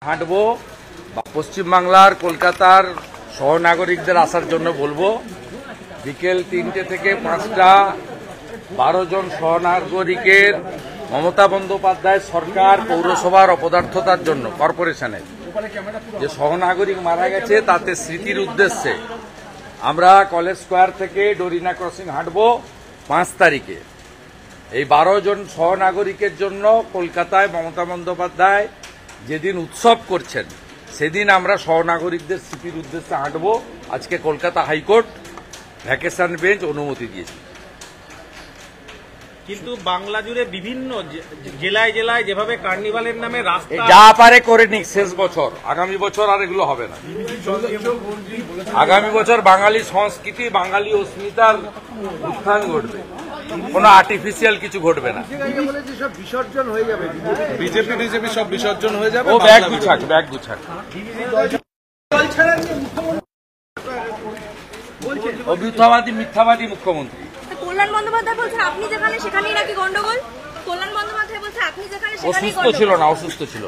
হাঁটবো বা পশ্চিমবাংলার কলকাতার সহনাগরিকদের আসার জন্য বলবো বিকেল 3টে থেকে 5টা 12 জন সহনাগরিকের মমতা বন্দ্যোপাধ্যায় সরকার পৌরসভার অপদার্থতার জন্য কর্পোরেশনের যে সহনাগরিক মারা গেছে তাতে স্মৃতির উদ্দেশ্যে আমরা কলেজ স্কোয়ার থেকে ডোরিনা ক্রসিং হাঁটবো 5 তারিখে। এই 12 জন সহনাগরিকের জন্য কলকাতায় মমতা বন্দ্যোপাধ্যায় যেদিন উৎসব করছেন সেদিন আমরা সহনাগরিকদের স্মৃতির উদ্দেশ্যে হাঁটবো। আজকে কলকাতা হাইকোর্ট ভ্যাকেশন বেঞ্চ অনুমতি দিয়েছে। কিন্তু বাংলা জুড়ে বিভিন্ন জেলায় জেলায় যেভাবে কার্নিভালের নামে রাস্তা যা পারে করে নিক, শেষ বছর, আগামী বছর আর এগুলো হবে না। আগামী বছর বাঙালি সংস্কৃতি বাঙালি অস্মিতার উত্থান ঘটবে, কোনো আর্টিফিশিয়াল কিছু ঘটবে না। বিসর্জন হয়ে যাবে, বিজেপি সব বিসর্জন হয়ে যাবে। ও ব্যাগ গুছাক, ব্যাগ গুছাক। ও মিথ্যাবাদী মুখ্যমন্ত্রী। কল্যাণ বন্দ্যোপাধ্যায় বলছেন আপনি যেখানে সেখানেই নাকি গন্ডগোল। কল্যাণ বন্দ্যোপাধ্যায় বলছে আপনি যেখানে সেখানেই অসুস্থ গন্ডগোল। ছিল না, অসুস্থ ছিল।